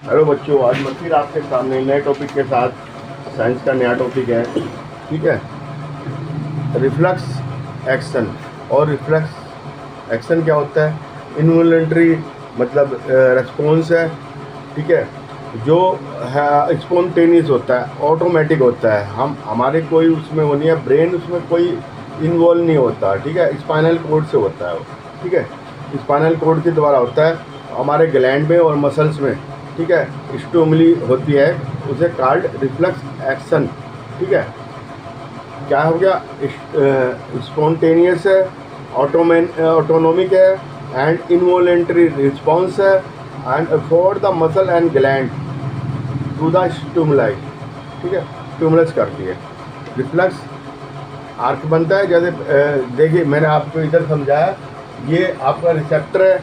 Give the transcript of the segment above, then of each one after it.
Hello बच्चों, आज मैं फिर आपके सामने नए टॉपिक के साथ, साइंस का नया टॉपिक है। ठीक है, रिफ्लेक्स एक्शन। और रिफ्लेक्स एक्शन क्या होता है? इनवॉलंटरी मतलब रिस्पॉन्स है। ठीक है, जो है स्पॉन्टेनियस होता है, ऑटोमेटिक होता है। हमारे कोई उसमें वो नहीं है, ब्रेन उसमें कोई इन्वॉल्व नहीं होता। ठीक है, स्पाइनल कोड से होता है वो। ठीक है, स्पाइनल कोड के द्वारा होता है, हमारे ग्लैंड में और मसल्स में। ठीक है, स्टिमुली होती है, उसे कॉल्ड रिफ्लेक्स एक्शन। ठीक है, क्या हो गया? स्पॉन्टेनियस है, ऑटोनोमिक है, एंड इनवॉलेंट्री रिस्पॉन्स है, and afford the muscle and gland to the stimuli. ठीक है, स्टिमुलस करती है। रिफ्लेक्स आर्क बनता है, जैसे देखिए मैंने आपको इधर समझाया, ये आपका रिसेप्टर है।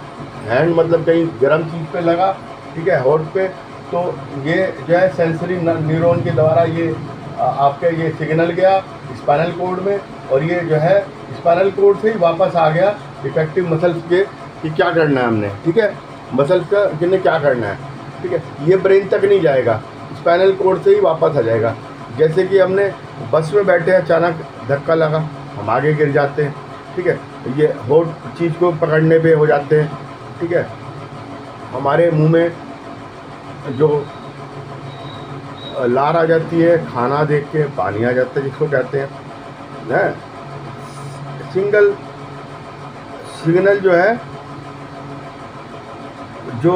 हैंड मतलब कहीं गर्म चीज़ पे लगा, ठीक है, हॉट पे, तो ये जो है सेंसरी न्यूरॉन के द्वारा ये आपके ये सिग्नल गया स्पाइनल कोड में, और ये जो है स्पाइनल कोड से ही वापस आ गया इफेक्टिव मसल्स के कि क्या करना है हमने। ठीक है, मसल्स का किन्हें क्या करना है। ठीक है, ये ब्रेन तक नहीं जाएगा, स्पाइनल कोड से ही वापस आ जाएगा। जैसे कि हमने बस में बैठे, अचानक धक्का लगा, हम आगे गिर जाते हैं। ठीक है, ये हॉट चीज़ को पकड़ने पे हो जाते हैं। ठीक है, हमारे मुंह में जो लार आ जाती है, खाना देख के पानी आ जाता है, जिसको कहते हैं ना सिंगल सिग्नल जो है, जो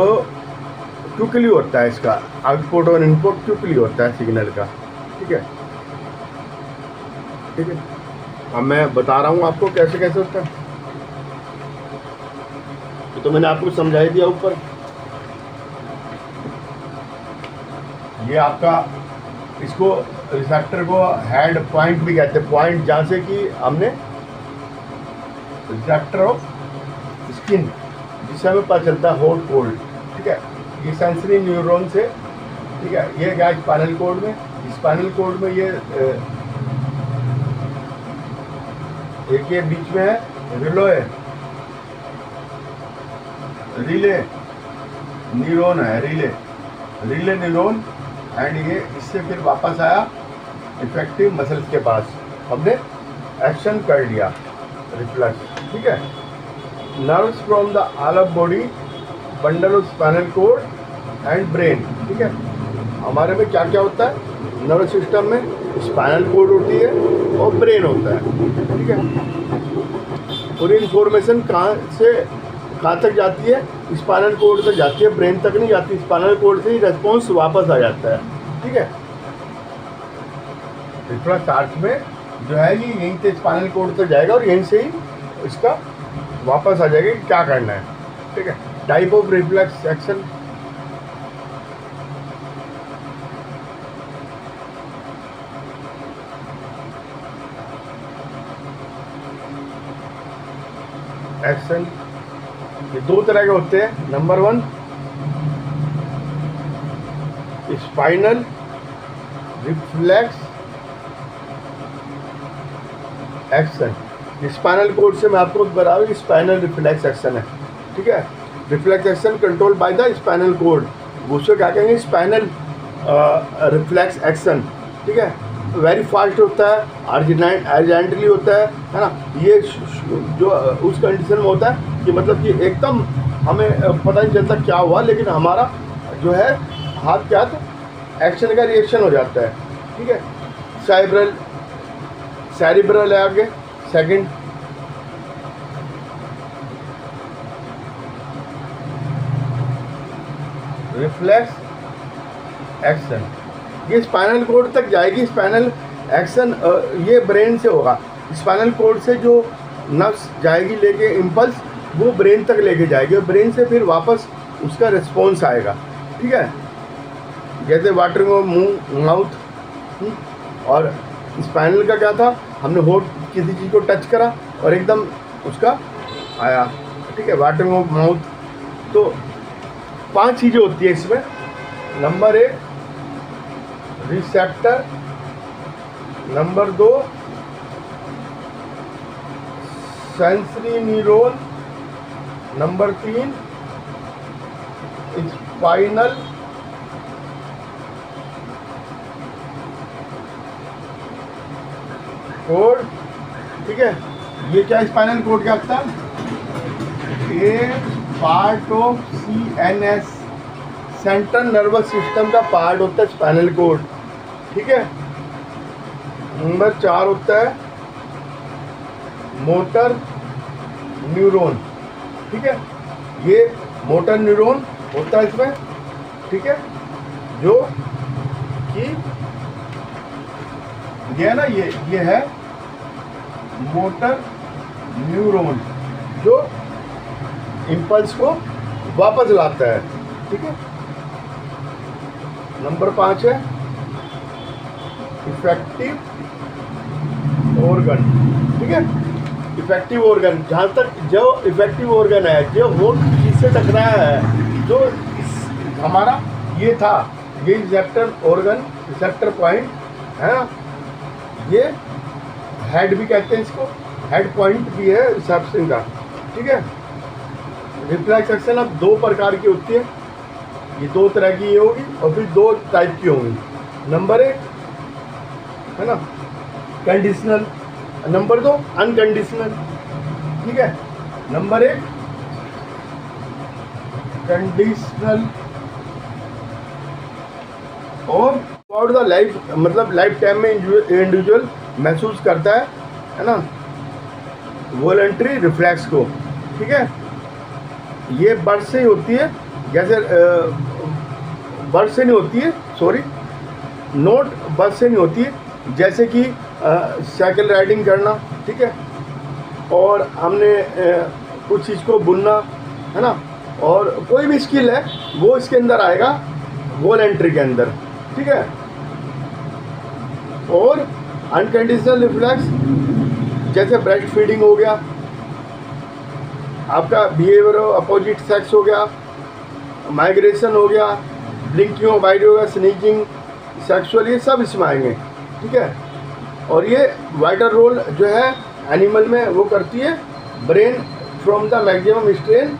क्विकली होता है, इसका आउटपुट और इनपुट क्विकली होता है सिग्नल का। ठीक है, ठीक है, अब मैं बता रहा हूँ आपको कैसे कैसे होता है। तो मैंने आपको समझा ही दिया ऊपर। ये आपका, इसको रिसेप्टर को हेड पॉइंट भी कहते हैं, पॉइंट जहाँ से कि हमने रिसेप्टर ऑफ स्किन, जिससे हमें पता चलता है हॉट कोल्ड। ठीक है, ये सेंसरी न्यूरॉन से। ठीक है, ये क्या स्पाइनल कोड में, स्पाइनल कोड में ये एक ये बीच में है रिले न्यूरॉन है, रिले न्यूरॉन, एंड ये इससे फिर वापस आया इफेक्टिव मसल्स के पास, हमने एक्शन कर लिया, रिफ्लेक्स। ठीक है, nerves from the all of body, bundle of spinal cord and brain. ठीक है, हमारे में क्या क्या होता है? नर्व सिस्टम में स्पाइनल कोड होती है और ब्रेन होता है। ठीक है, पूरी इन्फॉर्मेशन कहाँ तक जाती है? स्पाइनल कोड तक जाती है, ब्रेन तक नहीं जाती। स्पाइनल कोड से ही रेस्पॉन्स वापस आ जाता है। ठीक है, रिफ्लेक्स आर्च में जो है ये यहीं से स्पाइनल कोड तक जाएगा और यहीं से ही इसका वापस आ जाएगा कि क्या करना है। ठीक है, type of reflex action. Action ये दो तरह के होते हैं। Number 1, spinal reflex action. Spinal cord से मैं आपको बता रहा हूँ, स्पाइनल रिफ्लेक्स एक्शन है। ठीक है, reflex action control by the spinal cord, उसको क्या कहेंगे? Spinal reflex action. ठीक है, वेरी फास्ट होता है, अर्जेंटली होता है ना। ये जो उस कंडीशन में होता है कि मतलब कि एकदम हमें पता नहीं चलता क्या हुआ, लेकिन हमारा जो है हाथ के हाथ एक्शन का रिएक्शन हो जाता है। ठीक है, सेरिब्रल है आगे, सेकंड। रिफ्लेक्स एक्शन ये स्पाइनल कोड तक जाएगी। स्पाइनल एक्शन ये ब्रेन से होगा। स्पाइनल कोड से जो नर्व्स जाएगी लेके इम्पल्स, वो ब्रेन तक लेके जाएगी और ब्रेन से फिर वापस उसका रिस्पॉन्स आएगा। ठीक है, जैसे वाटरिंग ऑफ मुंह माउथ, और स्पाइनल का क्या था? हमने होठ किसी चीज़ को टच करा और एकदम उसका आया। ठीक है, वाटरिंग ऑफ माउथ। तो 5 चीज़ें होती है इसमें। Number 1 receptor, number 2 sensory neuron, number 3 spinal cord, ठीक है। ये क्या स्पाइनल कोड क्या होता है? ये part of CNS, central nervous system का पार्ट होता है स्पाइनल कोड, ठीक है। नंबर 4 होता है मोटर न्यूरॉन, ठीक है। ये मोटर न्यूरॉन होता है इसमें, ठीक है, जो कि ये है ना, ये है मोटर न्यूरॉन जो इम्पल्स को वापस लाता है, ठीक है। नंबर 5 है इफेक्टिव ऑर्गन, ठीक है। इफेक्टिव ऑर्गन, जहाँ तक जो इफेक्टिव ऑर्गन है, जो वो किससे टकराया है, जो हमारा ये था, ये रिसेप्टर ऑर्गन, रिसेप्टर पॉइंट है ना, ये हेड भी कहते हैं इसको, हेड पॉइंट भी है रिसेप्शन का, ठीक है। रिफ्लेक्स एक्शन अब 2 प्रकार की होती है, ये 2 तरह की ये होगी और फिर 2 टाइप की होंगी। नंबर 1 है ना कंडीशनल, नंबर 2 अनकंडीशनल, ठीक है। नंबर 1 कंडीशनल और थ्रूआउट द लाइफ, मतलब लाइफ टाइम में इंडिविजुअल महसूस करता है ना, वॉलंटरी रिफ्लेक्स को, ठीक है। ये बर्थ से ही होती है, जैसे बर्थ से नहीं होती है, सॉरी नोट बर्थ से नहीं होती है, जैसे कि साइकिल राइडिंग करना, ठीक है, और हमने कुछ चीज़ को बुनना, है ना, और कोई भी स्किल है वो इसके अंदर आएगा वॉलंटरी के अंदर, ठीक है। और अनकंडीशनल रिफ्लेक्स जैसे ब्रेस्ट फीडिंग हो गया, आपका बिहेवियर अपोजिट सेक्स हो गया, माइग्रेशन हो गया, ब्लिंकिंग ऑफ आइड हो गया, स्नीकिंग, सेक्सुअल, ये सब इसमें आएंगे, ठीक है। और ये वाइटर रोल जो है एनिमल में वो करती है, brain from the maximum strain,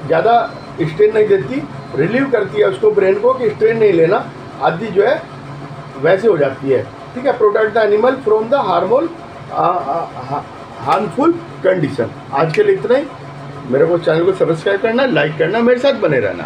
ज़्यादा स्ट्रेन नहीं देती, रिलीव करती है उसको ब्रेन को कि स्ट्रेन नहीं लेना, आदि जो है वैसे हो जाती है, ठीक है। Protect the animal from the harmful condition. आज के लिए इतना ही। मेरे को चैनल को सब्सक्राइब करना, लाइक करना, मेरे साथ बने रहना।